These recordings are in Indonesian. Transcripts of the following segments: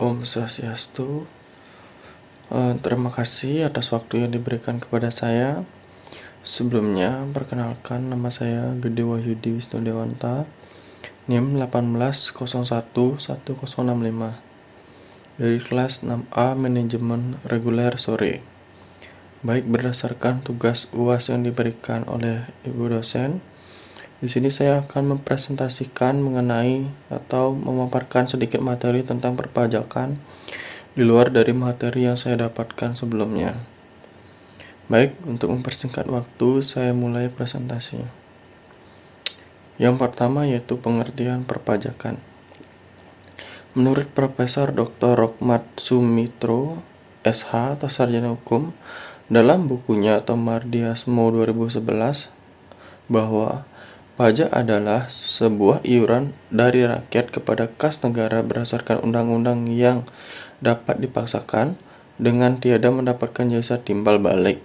Om Swastiastu. Terima kasih atas waktu yang diberikan kepada saya. Sebelumnya, perkenalkan nama saya Gede Wahyudi Wisnu Dewanta, NIM 18011065 dari kelas 6A Manajemen Reguler Sore. Baik, berdasarkan tugas UAS yang diberikan oleh Ibu dosen, di sini saya akan mempresentasikan mengenai atau memaparkan sedikit materi tentang perpajakan di luar dari materi yang saya dapatkan sebelumnya. Baik, untuk mempersingkat waktu, saya mulai presentasi. Yang pertama yaitu pengertian perpajakan. Menurut Profesor Dr. Rohmat Sumitro, SH atau Sarjana Hukum, dalam bukunya Tomardiasmo 2011, bahwa pajak adalah sebuah iuran dari rakyat kepada kas negara berdasarkan undang-undang yang dapat dipaksakan dengan tiada mendapatkan jasa timbal balik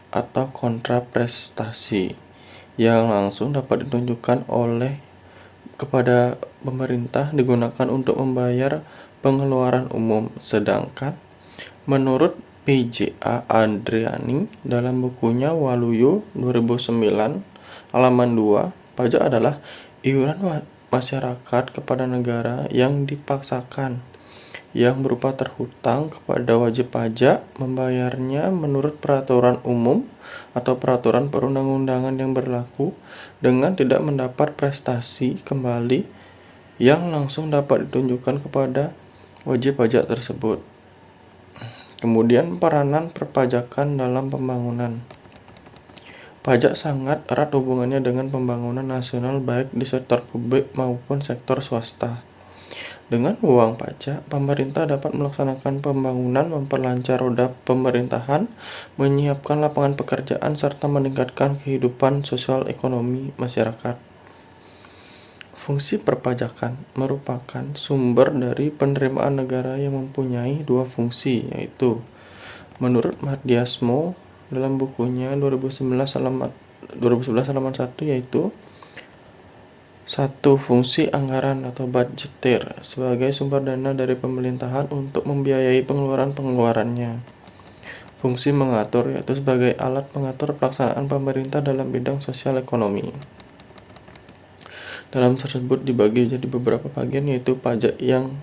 atau kontraprestasi yang langsung dapat ditunjukkan oleh kepada pemerintah digunakan untuk membayar pengeluaran umum. Sedangkan menurut PJA Andriani dalam bukunya Waluyo 2009 halaman 2, pajak adalah iuran masyarakat kepada negara yang dipaksakan, yang berupa terhutang kepada wajib pajak membayarnya menurut peraturan umum atau peraturan perundang-undangan yang berlaku dengan tidak mendapat prestasi kembali yang langsung dapat ditunjukkan kepada wajib pajak tersebut. Kemudian peranan perpajakan dalam pembangunan. Pajak sangat erat hubungannya dengan pembangunan nasional baik di sektor publik maupun sektor swasta. Dengan uang pajak, pemerintah dapat melaksanakan pembangunan, memperlancar roda pemerintahan, menyiapkan lapangan pekerjaan, serta meningkatkan kehidupan sosial ekonomi masyarakat. Fungsi perpajakan merupakan sumber dari penerimaan negara yang mempunyai dua fungsi, yaitu menurut Mardiasmo dalam bukunya 2011 halaman 1, yaitu satu, fungsi anggaran atau budgeter sebagai sumber dana dari pemerintahan untuk membiayai pengeluaran-pengeluarannya. Fungsi mengatur yaitu sebagai alat pengatur pelaksanaan pemerintah dalam bidang sosial ekonomi. Dalam tersebut dibagi jadi beberapa bagian, yaitu pajak yang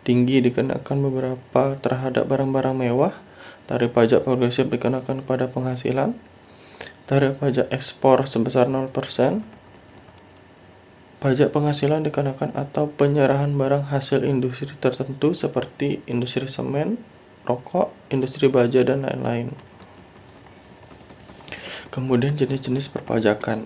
tinggi dikenakan beberapa terhadap barang-barang mewah, tarif pajak progresif dikenakan pada penghasilan, tarif pajak ekspor sebesar 0%, pajak penghasilan dikenakan atau penyerahan barang hasil industri tertentu seperti industri semen, rokok, industri baja, dan lain-lain. Kemudian jenis-jenis perpajakan.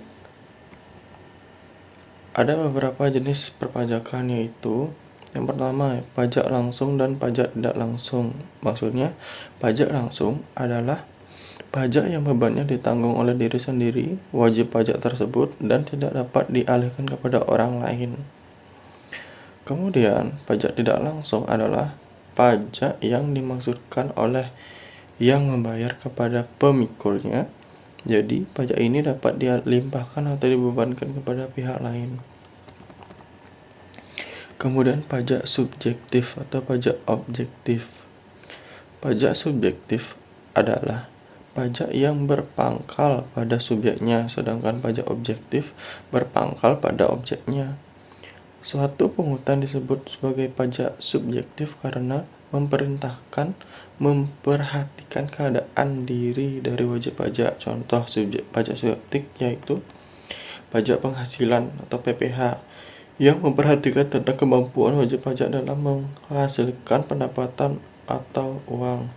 Ada beberapa jenis perpajakan, yaitu yang pertama, pajak langsung dan pajak tidak langsung. Maksudnya, pajak langsung adalah pajak yang bebannya ditanggung oleh diri sendiri, wajib pajak tersebut, dan tidak dapat dialihkan kepada orang lain. Kemudian, pajak tidak langsung adalah pajak yang dimaksudkan oleh yang membayar kepada pemikulnya. Jadi, pajak ini dapat dilimpahkan atau dibebankan kepada pihak lain. Kemudian pajak subjektif atau pajak objektif. Pajak subjektif adalah pajak yang berpangkal pada subjeknya, sedangkan pajak objektif berpangkal pada objeknya. Suatu pungutan disebut sebagai pajak subjektif karena memperhatikan keadaan diri dari wajib pajak. Contoh pajak subjektif yaitu pajak penghasilan atau PPh yang memperhatikan tentang kemampuan wajib pajak dalam menghasilkan pendapatan atau uang.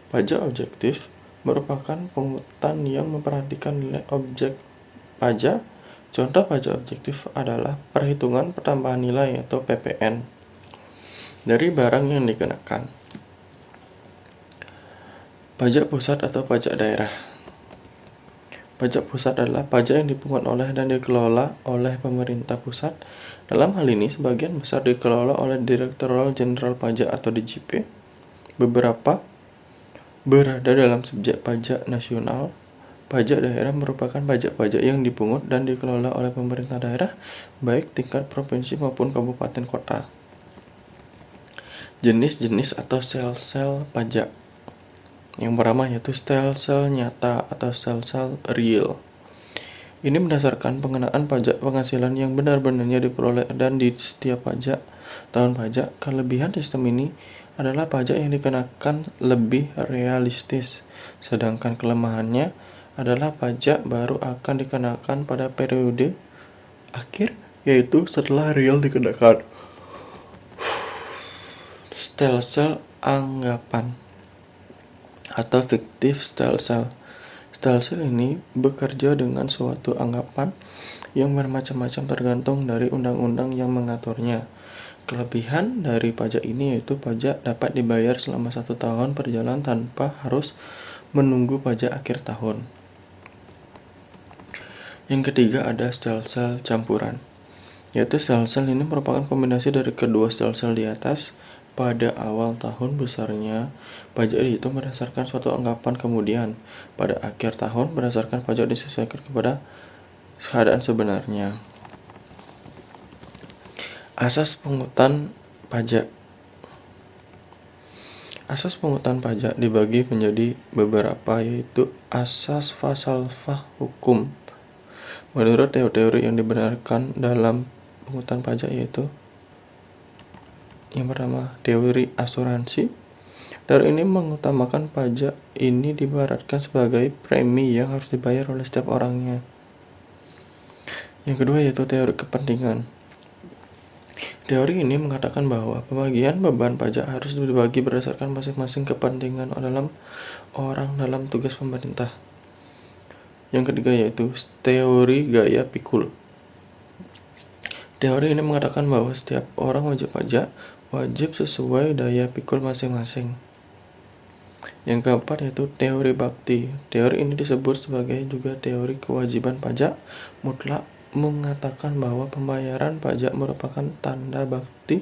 Pajak objektif merupakan pungutan yang memperhatikan nilai objek pajak. Contoh pajak objektif adalah perhitungan pertambahan nilai atau PPN dari barang yang dikenakan. Pajak pusat atau pajak daerah. Pajak pusat adalah pajak yang dipungut oleh dan dikelola oleh pemerintah pusat. Dalam hal ini, sebagian besar dikelola oleh Direktorat Jenderal Pajak atau DJP. Beberapa berada dalam subjek pajak nasional. Pajak daerah merupakan pajak-pajak yang dipungut dan dikelola oleh pemerintah daerah, baik tingkat provinsi maupun kabupaten kota. Jenis-jenis atau sel-sel pajak. Yang pertama yaitu sel-sel nyata atau sel-sel real. Ini berdasarkan pengenaan pajak penghasilan yang benar-benarnya diperoleh dan di setiap tahun pajak. Kelebihan sistem ini adalah pajak yang dikenakan lebih realistis, sedangkan kelemahannya adalah pajak baru akan dikenakan pada periode akhir, yaitu setelah real dikenakan. Sel-sel anggapan atau fiktif sel-sel. Sel-sel ini bekerja dengan suatu anggapan yang bermacam-macam tergantung dari undang-undang yang mengaturnya. Kelebihan dari pajak ini yaitu pajak dapat dibayar selama 1 tahun berjalan tanpa harus menunggu pajak akhir tahun. Yang ketiga ada sel-sel campuran, yaitu sel-sel ini merupakan kombinasi dari kedua sel-sel di atas. Pada awal tahun besarnya pajak dihitung berdasarkan suatu anggapan, kemudian pada akhir tahun berdasarkan pajak disesuaikan kepada keadaan sebenarnya. Asas pungutan pajak. Asas pungutan pajak dibagi menjadi beberapa, yaitu asas falsafah hukum. Menurut teori yang dibenarkan dalam pungutan pajak yaitu yang pertama, teori asuransi. Teori ini mengutamakan pajak ini diibaratkan sebagai premi yang harus dibayar oleh setiap orangnya. Yang kedua yaitu teori kepentingan. Teori ini mengatakan bahwa pembagian beban pajak harus dibagi berdasarkan masing-masing kepentingan orang dalam tugas pemerintah. Yang ketiga yaitu teori gaya pikul. Teori ini mengatakan bahwa setiap orang wajib pajak wajib sesuai daya pikul masing-masing. Yang keempat yaitu teori bakti. Teori ini disebut sebagai juga teori kewajiban pajak mutlak, mengatakan bahwa pembayaran pajak merupakan tanda bakti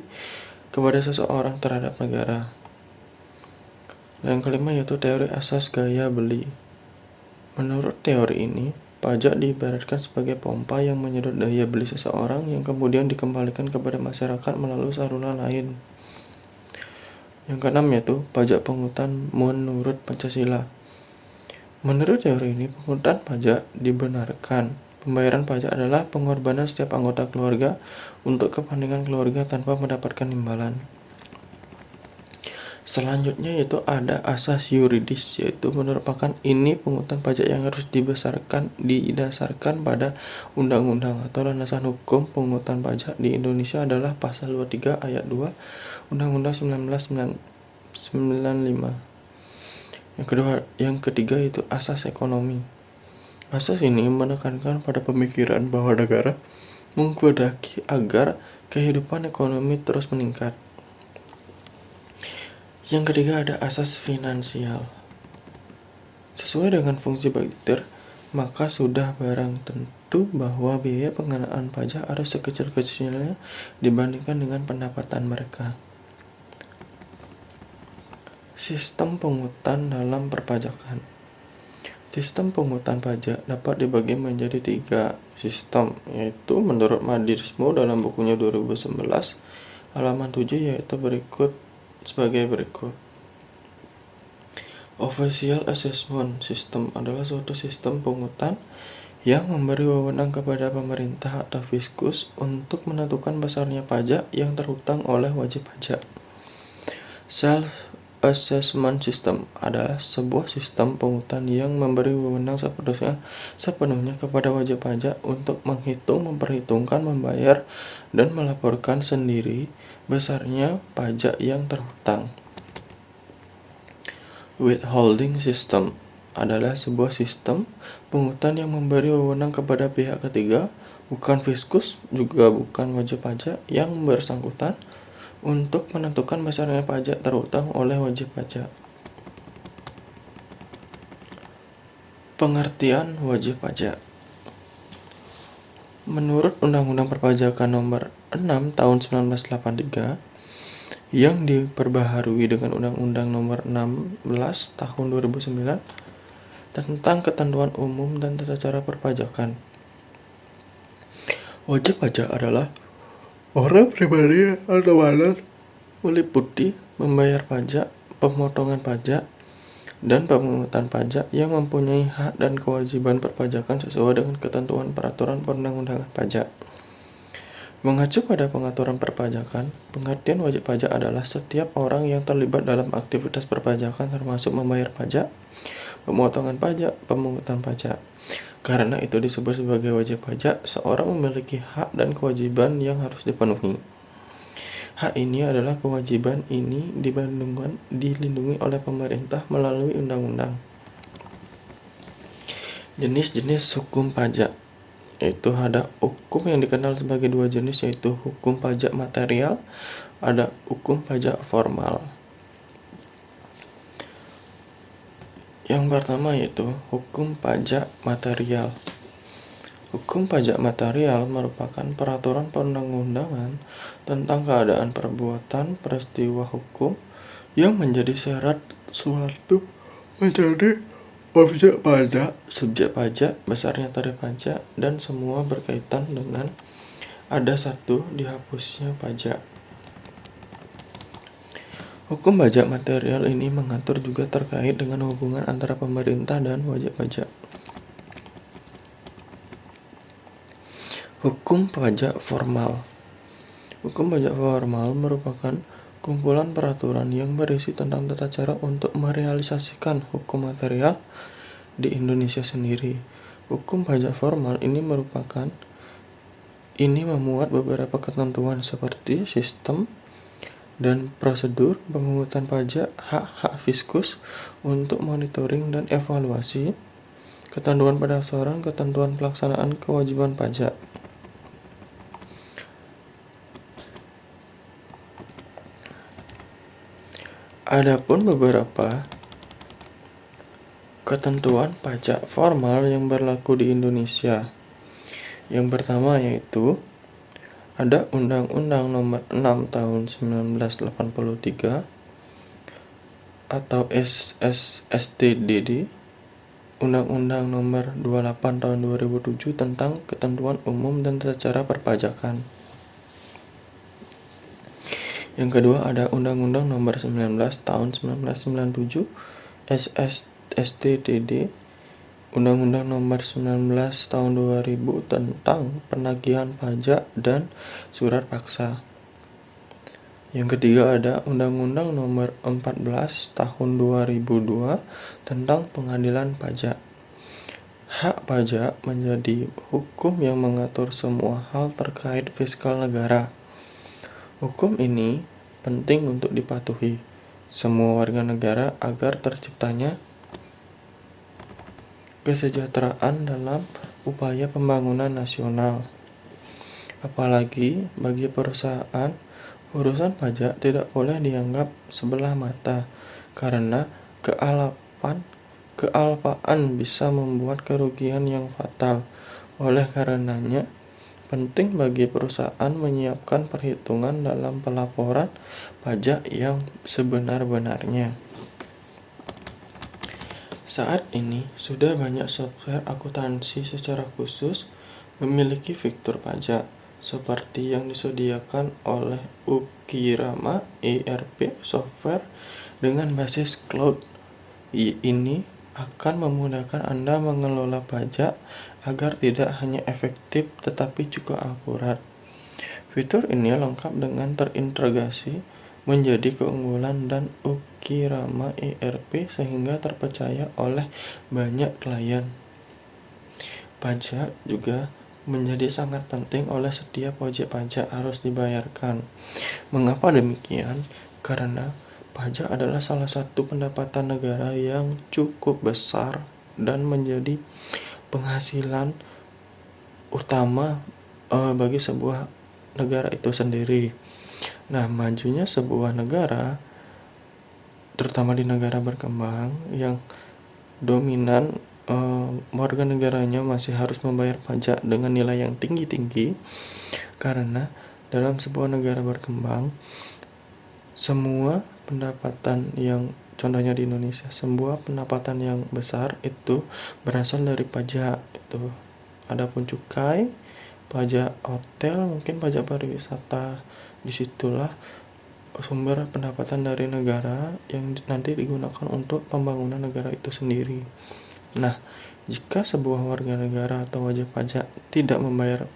kepada seseorang terhadap negara. Yang kelima yaitu teori asas gaya beli. Menurut teori ini, pajak diibaratkan sebagai pompa yang menyedot daya beli seseorang yang kemudian dikembalikan kepada masyarakat melalui saluran lain. Yang keenam yaitu pajak pungutan menurut Pancasila. Menurut teori ini, pungutan pajak dibenarkan. Pembayaran pajak adalah pengorbanan setiap anggota keluarga untuk kepentingan keluarga tanpa mendapatkan imbalan. Selanjutnya yaitu ada asas yuridis, yaitu merupakan ini pungutan pajak yang harus didasarkan pada undang-undang atau landasan hukum. Pungutan pajak di Indonesia adalah pasal 23 ayat 2 Undang-Undang 1995. Yang ketiga yaitu asas ekonomi. Asas ini menekankan pada pemikiran bahwa negara menggodaki agar kehidupan ekonomi terus meningkat. Yang ketiga ada asas finansial. Sesuai dengan fungsi budgeter, maka sudah barang tentu bahwa biaya pengenaan pajak harus sekecil-kecilnya dibandingkan dengan pendapatan mereka. Sistem pungutan dalam perpajakan. Sistem pungutan pajak dapat dibagi menjadi 3 sistem, yaitu menurut Madismo dalam bukunya 2011 halaman 7 yaitu sebagai berikut. Official Assessment System adalah suatu sistem pungutan yang memberi wewenang kepada pemerintah atau fiskus untuk menentukan besarnya pajak yang terhutang oleh wajib pajak. Self-assessment system adalah sebuah sistem pungutan yang memberi wewenang sepenuhnya kepada wajib pajak untuk memperhitungkan, membayar, dan melaporkan sendiri besarnya pajak yang terhutang. Withholding system adalah sebuah sistem pungutan yang memberi wewenang kepada pihak ketiga, bukan fiskus juga bukan wajib pajak yang bersangkutan, untuk menentukan besarnya pajak terhutang oleh wajib pajak. Pengertian wajib pajak. Menurut Undang-Undang Perpajakan Nomor 6 Tahun 1983 yang diperbaharui dengan Undang-Undang Nomor 16 Tahun 2009 tentang ketentuan umum dan tata cara perpajakan, wajib pajak adalah orang pribadi atau meliputi membayar pajak, pemotongan pajak, dan pemungutan pajak yang mempunyai hak dan kewajiban perpajakan sesuai dengan ketentuan peraturan perundang-undangan pajak. Mengacu pada pengaturan perpajakan, pengertian wajib pajak adalah setiap orang yang terlibat dalam aktivitas perpajakan termasuk membayar pajak, pemotongan pajak, pemungutan pajak. Karena itu disebut sebagai wajib pajak, seorang memiliki hak dan kewajiban yang harus dipenuhi. Hak ini adalah kewajiban ini dilindungi oleh pemerintah melalui undang-undang. Jenis-jenis hukum pajak, yaitu ada hukum yang dikenal sebagai dua jenis, yaitu hukum pajak material, ada hukum pajak formal. Yang pertama yaitu hukum pajak material. Hukum pajak material merupakan peraturan perundang-undangan tentang keadaan perbuatan peristiwa hukum yang menjadi syarat suatu menjadi objek pajak, subjek pajak, besarnya tarif pajak, dan semua berkaitan dengan ada satu dihapusnya pajak. Hukum pajak material ini mengatur juga terkait dengan hubungan antara pemerintah dan wajib pajak. Hukum pajak formal. Hukum pajak formal merupakan kumpulan peraturan yang berisi tentang tata cara untuk merealisasikan hukum material di Indonesia sendiri. Hukum pajak formal ini memuat beberapa ketentuan seperti sistem dan prosedur pemungutan pajak, hak-hak fiskus untuk monitoring dan evaluasi, ketentuan pendaftaran, ketentuan pelaksanaan kewajiban pajak. Adapun beberapa ketentuan pajak formal yang berlaku di Indonesia. Yang pertama yaitu ada Undang-Undang Nomor 6 Tahun 1983 atau SSDD, Undang-Undang Nomor 28 Tahun 2007 tentang ketentuan umum dan tata cara perpajakan. Yang kedua ada Undang-Undang Nomor 19 Tahun 1997 SSDD, Undang-Undang Nomor 19 Tahun 2000 tentang penagihan pajak dan surat paksa. Yang ketiga ada Undang-Undang Nomor 14 Tahun 2002 tentang pengadilan pajak. Hak pajak menjadi hukum yang mengatur semua hal terkait fiskal negara. Hukum ini penting untuk dipatuhi semua warga negara agar terciptanya kesejahteraan dalam upaya pembangunan nasional. Apalagi bagi perusahaan, urusan pajak tidak boleh dianggap sebelah mata karena kealpaan bisa membuat kerugian yang fatal. Oleh karenanya, penting bagi perusahaan menyiapkan perhitungan dalam pelaporan pajak yang sebenar-benarnya. Saat ini, sudah banyak software akuntansi secara khusus memiliki fitur pajak, seperti yang disediakan oleh Ukirama ERP software dengan basis cloud. Ini akan memudahkan Anda mengelola pajak agar tidak hanya efektif tetapi juga akurat. Fitur ini lengkap dengan terintegrasi menjadi keunggulan dan Ukirama ERP sehingga terpercaya oleh banyak klien. Pajak juga menjadi sangat penting oleh setiap wajib pajak harus dibayarkan. Mengapa demikian? Karena pajak adalah salah satu pendapatan negara yang cukup besar dan menjadi penghasilan utama bagi sebuah negara itu sendiri. Nah, majunya sebuah negara, terutama di negara berkembang yang dominan warga negaranya masih harus membayar pajak dengan nilai yang tinggi-tinggi, karena dalam sebuah negara berkembang semua pendapatan yang contohnya di Indonesia, sebuah pendapatan yang besar itu berasal dari pajak itu. Adapun cukai, pajak hotel, mungkin pajak pariwisata, disitulah sumber pendapatan dari negara yang nanti digunakan untuk pembangunan negara itu sendiri. Nah, jika sebuah warga negara atau wajib pajak tidak membayar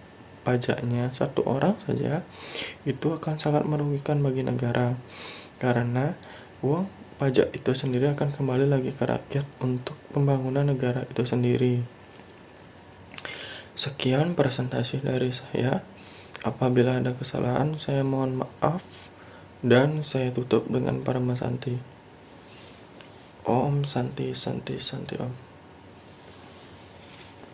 pajaknya satu orang saja, itu akan sangat merugikan bagi negara, karena uang pajak itu sendiri akan kembali lagi ke rakyat untuk pembangunan negara itu sendiri. Sekian presentasi dari saya. Apabila ada kesalahan, saya mohon maaf, dan saya tutup dengan Parama Santi. Om Santi Santi Santi Om.